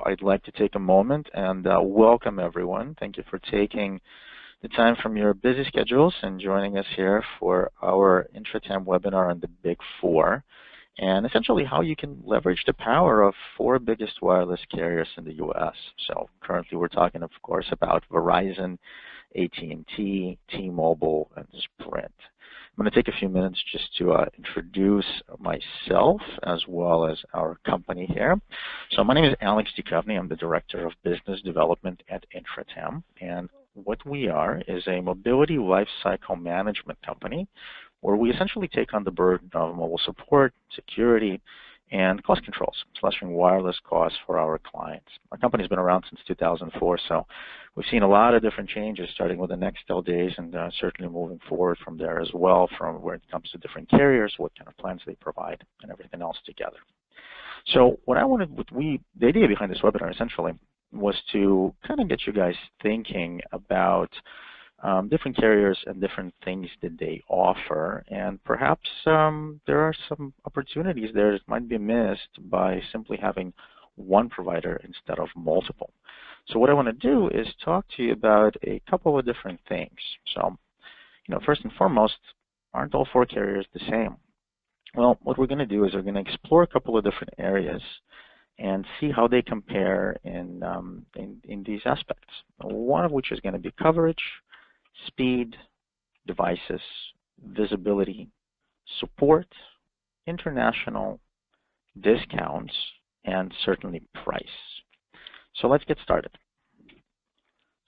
I'd like to take a moment and welcome everyone. Thank you for taking the time from your busy schedules and joining us here for our Intratem webinar on the Big Four, and essentially how you can leverage the power of four biggest wireless carriers in the U.S. So currently we're talking, of course, about Verizon, AT&T, T-Mobile, and Sprint. I'm going to take a few minutes just to introduce myself as well as our company here. So my name is Dukhovny. I'm the Director of Business Development at Intratem, and what we are is a mobility lifecycle management company where we essentially take on the burden of mobile support, security, and cost controls, slashing wireless costs for our clients. Our company's been around since 2004, so we've seen a lot of different changes, starting with the Nextel days and certainly moving forward from there as well, from where it comes to different carriers, what kind of plans they provide, and everything else together. So what I wanted, the idea behind this webinar essentially was to kind of get you guys thinking about different carriers and different things that they offer, and perhaps there are some opportunities there that might be missed by simply having one provider instead of multiple. So what I want to do is talk to you about a couple of different things. So, first and foremost, aren't all four carriers the same? Well, what we're going to do is we're going to explore a couple of different areas and see how they compare in these aspects. One of which is going to be coverage, speed, devices, visibility, support, international, discounts, and certainly price. So let's get started.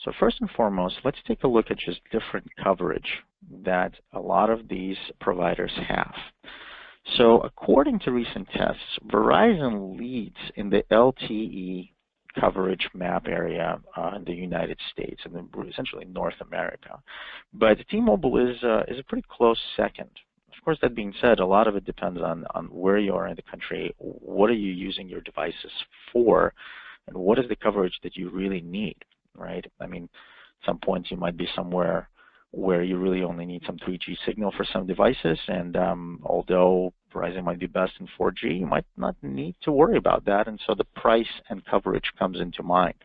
So first and foremost, let's take a look at just different coverage that a lot of these providers have. So according to recent tests, Verizon leads in the LTE coverage map area in the United States and essentially North America. But T-Mobile is a pretty close second. Of course, that being said, a lot of it depends on where you are in the country, what are you using your devices for, and what is the coverage that you really need, right? I mean, at some points you might be somewhere where you really only need some 3G signal for some devices, and although Verizon might be best in 4G, you might not need to worry about that, and so the price and coverage comes into mind.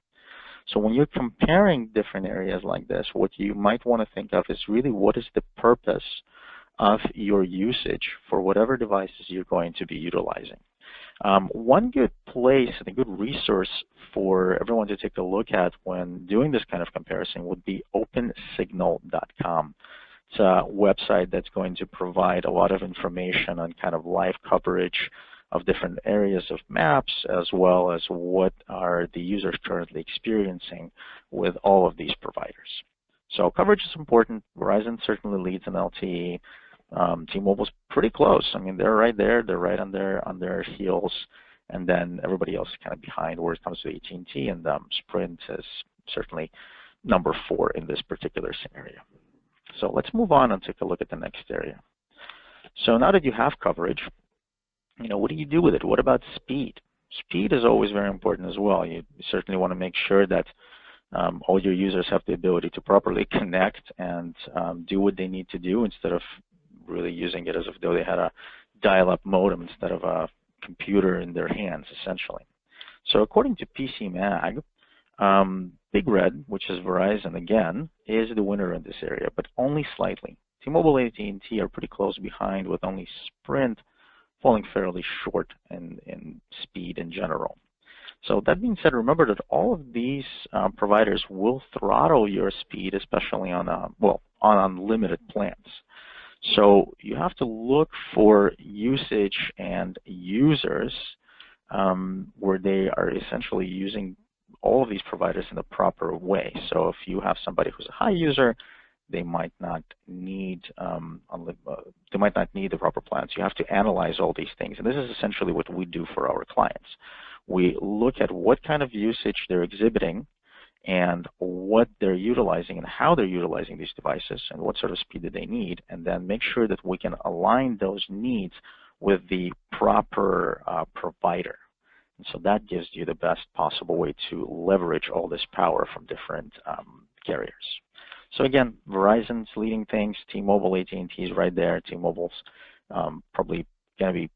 So when you're comparing different areas like this, what you might want to think of is really what is the purpose of your usage for whatever devices you're going to be utilizing. One good place and a good resource for everyone to take a look at when doing this kind of comparison would be opensignal.com. It's a website that's going to provide a lot of information on kind of live coverage of different areas of maps, as well as what are the users currently experiencing with all of these providers. So coverage is important. Verizon certainly leads in LTE. T-Mobile's pretty close. I mean, they're right there. They're right on their heels, and then everybody else is kind of behind where it comes to AT&T, and Sprint is certainly number 4 in this particular scenario. So let's move on and take a look at the next area. So now that you have coverage, what do you do with it? What about speed? Speed is always very important as well. You certainly want to make sure that all your users have the ability to properly connect and do what they need to do instead of really using it as if though they had a dial-up modem instead of a computer in their hands, essentially. So according to PCMag, Big Red, which is Verizon again, is the winner in this area, but only slightly. T-Mobile and AT&T are pretty close behind, with only Sprint falling fairly short in speed in general. So that being said, remember that all of these providers will throttle your speed, especially on unlimited plans. So you have to look for usage and users where they are essentially using all of these providers in the proper way. So if you have somebody who's a high user, they might not need the proper plans. You have to analyze all these things, and this is essentially what we do for our clients. We look at what kind of usage they're exhibiting and what they're utilizing and how they're utilizing these devices and what sort of speed do they need, and then make sure that we can align those needs with the proper provider. And so that gives you the best possible way to leverage all this power from different carriers. So again, Verizon's leading things, T-Mobile, AT&T is right there. T-Mobile's probably going to be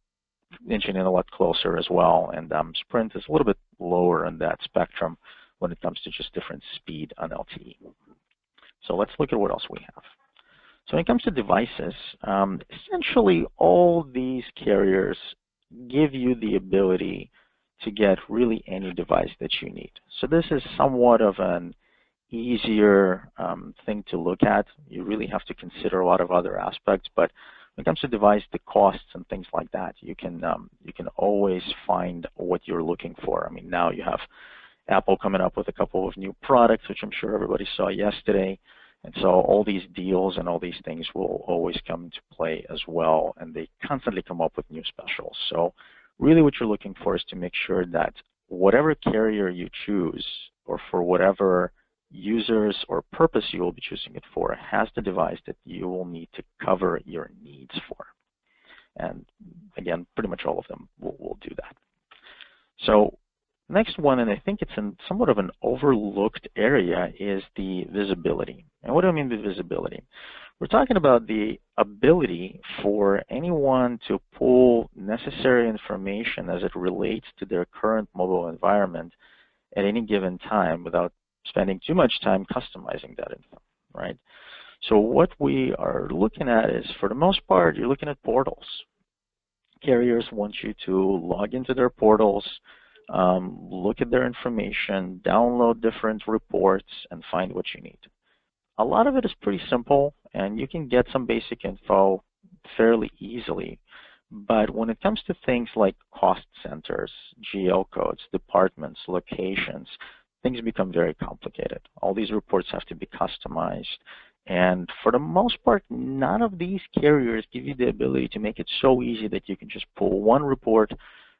inching in a lot closer as well, and Sprint is a little bit lower in that spectrum when it comes to just different speed on LTE. So let's look at what else we have. So when it comes to devices, essentially all these carriers give you the ability to get really any device that you need. So this is somewhat of an easier thing to look at. You really have to consider a lot of other aspects, but when it comes to device, the costs and things like that, you can always find what you're looking for. I mean, now you have Apple coming up with a couple of new products, which I'm sure everybody saw yesterday. And so all these deals and all these things will always come into play as well, and they constantly come up with new specials. So really what you're looking for is to make sure that whatever carrier you choose, or for whatever users or purpose you will be choosing it for, has the device that you will need to cover your needs for. And again, pretty much all of them will do that. So next one, and I think it's in somewhat of an overlooked area, is the visibility. And what do I mean by visibility? We're talking about the ability for anyone to pull necessary information as it relates to their current mobile environment at any given time without spending too much time customizing that info, right? So what we are looking at is, for the most part, you're looking at portals. Carriers want you to log into their portals, look at their information, download different reports, and find what you need. A lot of it is pretty simple, and you can get some basic info fairly easily. But when it comes to things like cost centers, GL codes, departments, locations, things become very complicated. All these reports have to be customized. And for the most part, none of these carriers give you the ability to make it so easy that you can just pull one report,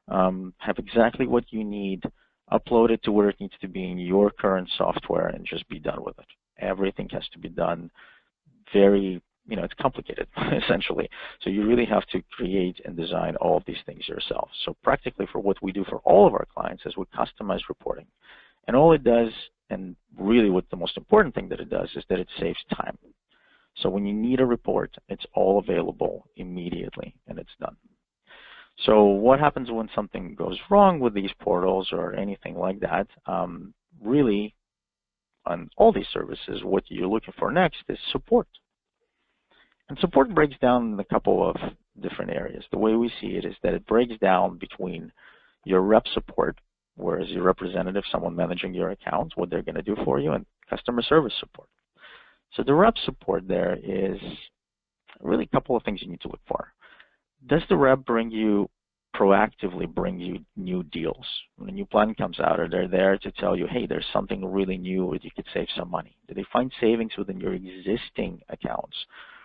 have exactly what you need, upload it to where it needs to be in your current software, and just be done with it. Everything has to be done very, it's complicated, essentially. So you really have to create and design all of these things yourself. So practically, for what we do for all of our clients is we customize reporting. And all it does, and really what the most important thing that it does, is that it saves time. So when you need a report, it's all available immediately, and it's done. So what happens when something goes wrong with these portals or anything like that? Really, on all these services, what you're looking for next is support. And support breaks down in a couple of different areas. The way we see it is that it breaks down between your rep support, whereas your representative, someone managing your account, what they're going to do for you, and customer service support. So the rep support there is really a couple of things you need to look for. Does the rep proactively bring you new deals? When a new plan comes out, are they there to tell you, hey, there's something really new where you could save some money? Do they find savings within your existing accounts?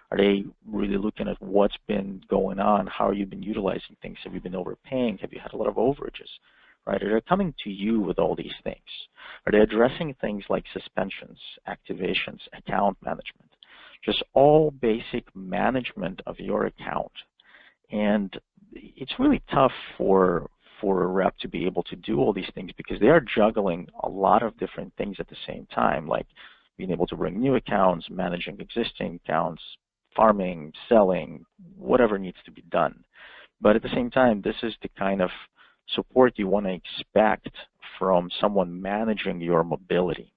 Are they really looking at what's been going on? How have you been utilizing things? Have you been overpaying? Have you had a lot of overages? Right? Are they coming to you with all these things? Are they addressing things like suspensions, activations, account management? Just all basic management of your account. And it's really tough for a rep to be able to do all these things because they are juggling a lot of different things at the same time, like being able to bring new accounts, managing existing accounts, farming, selling, whatever needs to be done. But at the same time, this is the kind of support you want to expect from someone managing your mobility.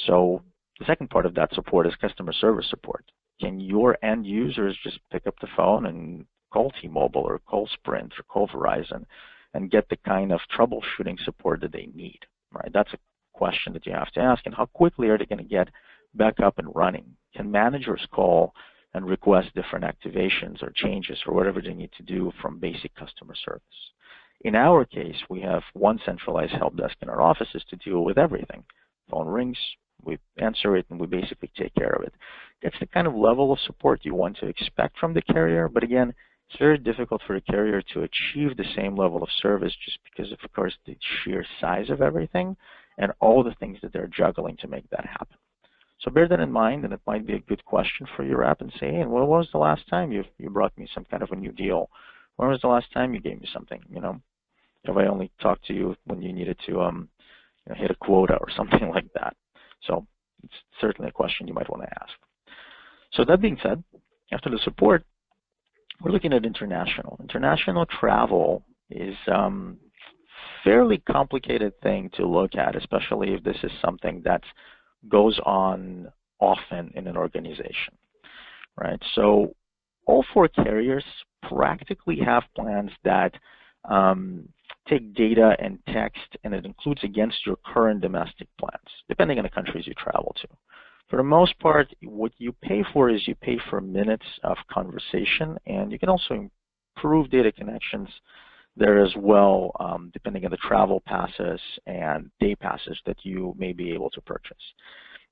So the second part of that support is customer service support. Can your end users just pick up the phone and call T-Mobile or call Sprint or call Verizon and get the kind of troubleshooting support that they need? Right? That's a question that you have to ask. And how quickly are they going to get back up and running? Can managers call and request different activations or changes or whatever they need to do from basic customer service? In our case, we have one centralized help desk in our offices to deal with everything. Phone rings, we answer it, and we basically take care of it. That's the kind of level of support you want to expect from the carrier, but again, it's very difficult for a carrier to achieve the same level of service just because of course, the sheer size of everything and all the things that they're juggling to make that happen. So bear that in mind, and it might be a good question for your rep and say, hey, when was the last time you brought me some kind of a new deal? When was the last time you gave me something? Have I only talked to you when you needed to hit a quota or something like that? So it's certainly a question you might want to ask. So that being said, after the support, we're looking at international. International travel is fairly complicated thing to look at, especially if this is something that goes on often in an organization, right? So all four carriers practically have plans that take data and text, and it includes against your current domestic plans, depending on the countries you travel to. For the most part, what you pay for is you pay for minutes of conversation, and you can also improve data connections there as well, depending on the travel passes and day passes that you may be able to purchase.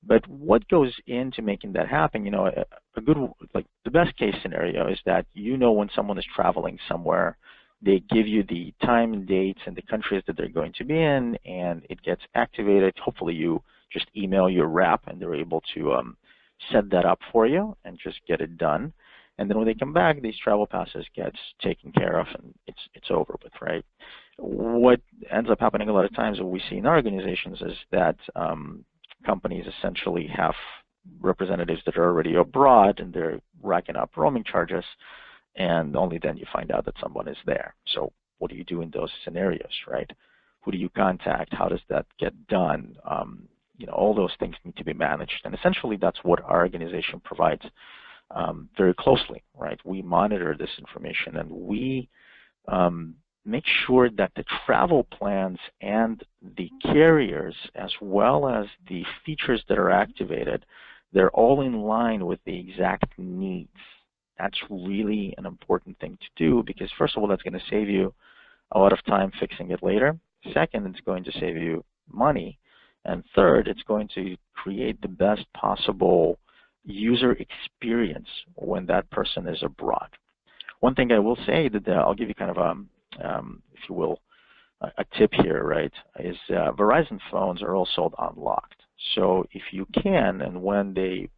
But what goes into making that happen, you know, a good, like the best case scenario is that you know when someone is traveling somewhere, they give you the time and dates and the countries that they're going to be in, and it gets activated. Hopefully you just email your rep and they're able to set that up for you and just get it done. And then when they come back, these travel passes gets taken care of and it's over with, right? What ends up happening a lot of times, what we see in our organizations is that companies essentially have representatives that are already abroad and they're racking up roaming charges, and only then you find out that someone is there. So what do you do in those scenarios, right? Who do you contact? How does that get done? You know, all those things need to be managed, and essentially that's what our organization provides very closely, right? We monitor this information, and we make sure that the travel plans and the carriers, as well as the features that are activated, they're all in line with the exact needs. That's really an important thing to do, because first of all, that's going to save you a lot of time fixing it later. Second, it's going to save you money. And third, it's going to create the best possible user experience when that person is abroad. One thing I will say that I'll give you kind of if you will, a tip here, right, is Verizon phones are all sold unlocked. So if you can, and when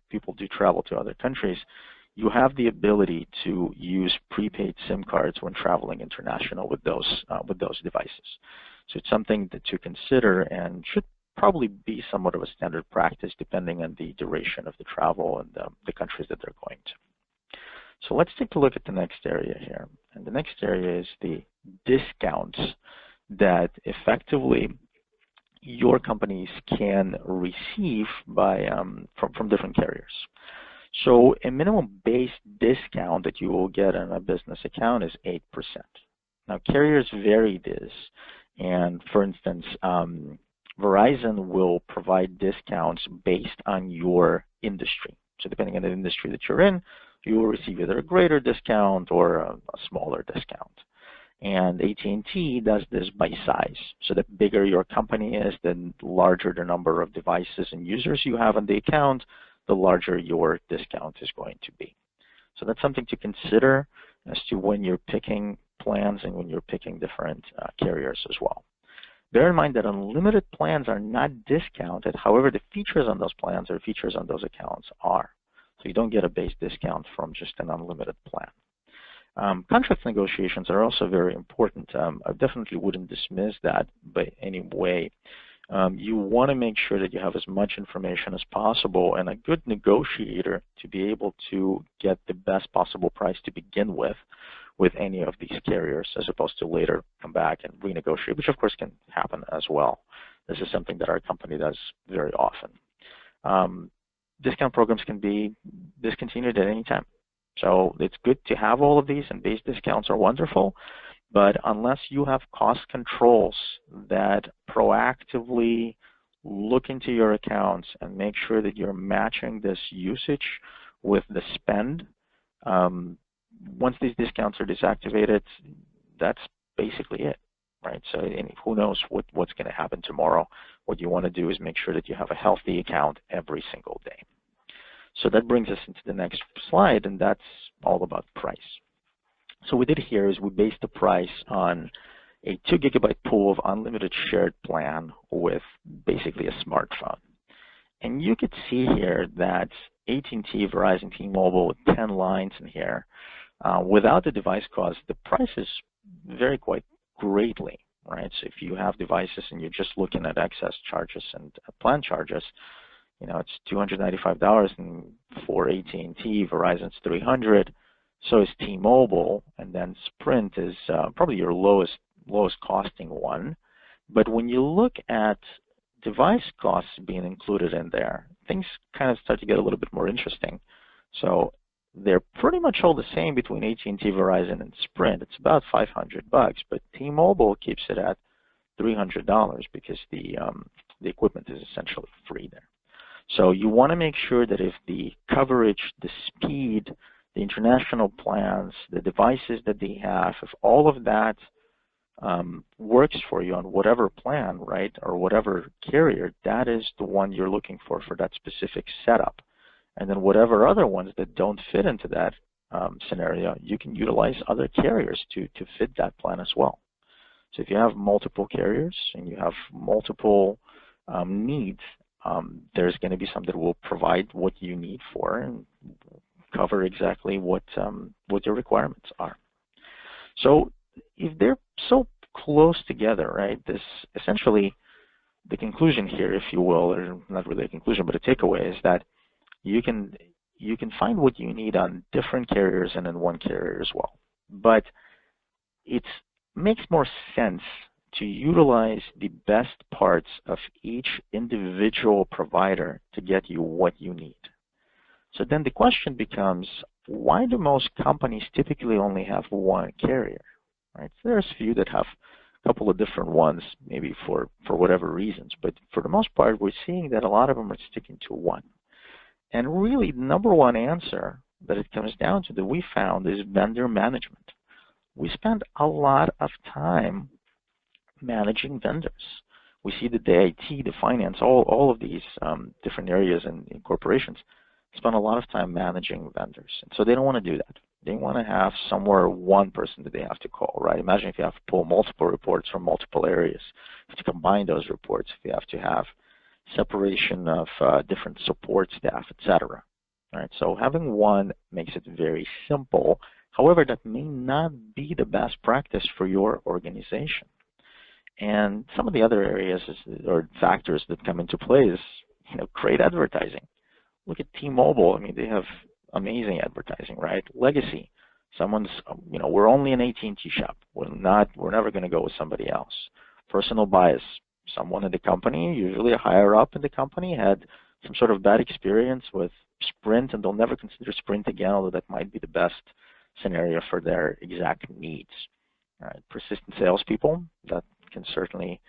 people do travel to other countries, you have the ability to use prepaid SIM cards when traveling international with those devices. So it's something to consider and should probably be somewhat of a standard practice depending on the duration of the travel and the countries that they're going to. So let's take a look at the next area here. And the next area is the discounts that effectively your companies can receive by from different carriers. So a minimum base discount that you will get on a business account is 8%. Now carriers vary this, and for instance, Verizon will provide discounts based on your industry. So depending on the industry that you're in, you will receive either a greater discount or a smaller discount. And AT&T does this by size. So the bigger your company is, the larger the number of devices and users you have on the account, the larger your discount is going to be. So that's something to consider as to when you're picking plans and when you're picking different carriers as well. Bear in mind that unlimited plans are not discounted. However, the features on those plans or features on those accounts are. So you don't get a base discount from just an unlimited plan. Contract negotiations are also very important. I definitely wouldn't dismiss that by any way. You want to make sure that you have as much information as possible and a good negotiator to be able to get the best possible price to begin with any of these carriers, as opposed to later come back and renegotiate, which of course can happen as well. This is something that our company does very often. Discount programs can be discontinued at any time. So it's good to have all of these, and base discounts are wonderful, but unless you have cost controls that proactively look into your accounts and make sure that you're matching this usage with the spend, once these discounts are deactivated, that's basically it, right? So who knows what's going to happen tomorrow. What you want to do is make sure that you have a healthy account every single day. So that brings us into the next slide, and that's all about price. So what we did here is we based the price on a 2 GB pool of unlimited shared plan with basically a smartphone. And you could see here that AT&T, Verizon, T-Mobile, with 10 lines in here, without the device cost, the prices vary quite greatly, right? So if you have devices and you're just looking at excess charges and plan charges, you know, it's $295, and for AT&T, Verizon's $300. So is T-Mobile, and then Sprint is probably your lowest costing one. But when you look at device costs being included in there, things kind of start to get a little bit more interesting. So they're pretty much all the same between AT&T, Verizon, and Sprint. It's about $500, but T-Mobile keeps it at $300 because the equipment is essentially free there. So you want to make sure that if the coverage, the speed, the international plans, the devices that they have, if all of that works for you on whatever plan, right, or whatever carrier, that is the one you're looking for that specific setup. And then whatever other ones that don't fit into that scenario, you can utilize other carriers to fit that plan as well. So if you have multiple carriers and you have multiple needs, there's going to be some that will provide what you need for and cover exactly what your requirements are. So if they're so close together, right, this essentially the conclusion here, if you will, or not really a conclusion, but a takeaway is that you can find what you need on different carriers and in one carrier as well. But it makes more sense to utilize the best parts of each individual provider to get you what you need. So then the question becomes, why do most companies typically only have one carrier? Right? So there's a few that have a couple of different ones, maybe for whatever reasons, but for the most part, we're seeing that a lot of them are sticking to one. And really, the number one answer that it comes down to that we found is vendor management. We spend a lot of time managing vendors. We see that the IT, the finance, all of these different areas and corporations spend a lot of time managing vendors. And so they don't want to do that. They want to have somewhere one person that they have to call, right? Imagine if you have to pull multiple reports from multiple areas, you have to combine those reports, if you have to have separation of different support staff, etc. Right? So having one makes it very simple. However, that may not be the best practice for your organization. And some of the other areas or factors that come into play is, great advertising. Look at T-Mobile. I mean, they have amazing advertising, right? Legacy. Someone's, we're only an AT&T shop. We're never going to go with somebody else. Personal bias. Someone in the company, usually a higher up in the company, had some sort of bad experience with Sprint, and they'll never consider Sprint again, although that might be the best scenario for their exact needs. All right. Persistent salespeople, that can certainly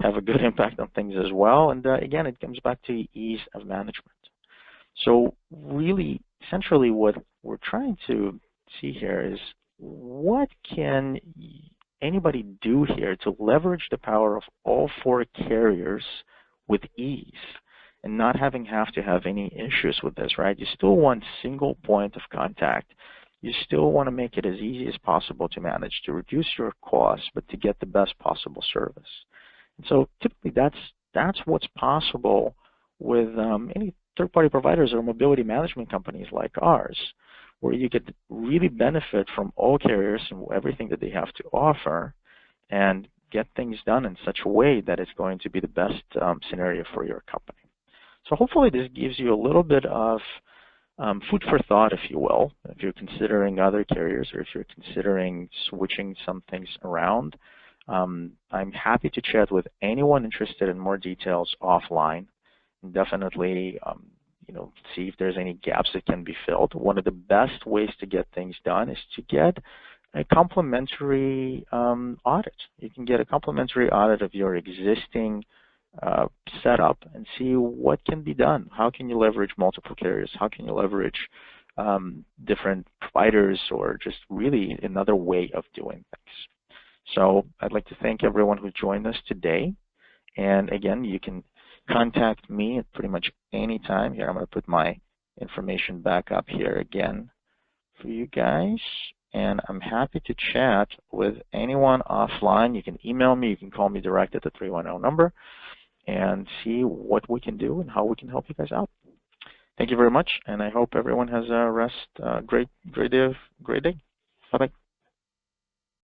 have a good impact on things as well. And again, it comes back to ease of management. So really, essentially what we're trying to see here is what can anybody do here to leverage the power of all four carriers with ease and not have to have any issues with this, right? You still want single point of contact. You still want to make it as easy as possible to manage, to reduce your costs, but to get the best possible service. And so typically that's what's possible with any third-party providers or mobility management companies like ours, where you could really benefit from all carriers and everything that they have to offer and get things done in such a way that it's going to be the best scenario for your company. So hopefully this gives you a little bit of food for thought, if you will, if you're considering other carriers or if you're considering switching some things around. I'm happy to chat with anyone interested in more details offline. Definitely, see if there's any gaps that can be filled. One of the best ways to get things done is to get a complimentary audit. You can get a complimentary audit of your existing setup and see what can be done. How can you leverage multiple carriers? How can you leverage different providers, or just really another way of doing things? So I'd like to thank everyone who joined us today. And again, you can contact me at pretty much any time. Here, I'm going to put my information back up here again for you guys. And I'm happy to chat with anyone offline. You can email me. You can call me direct at the 310 number and see what we can do and how we can help you guys out. Thank you very much, and I hope everyone has a great day. Bye-bye.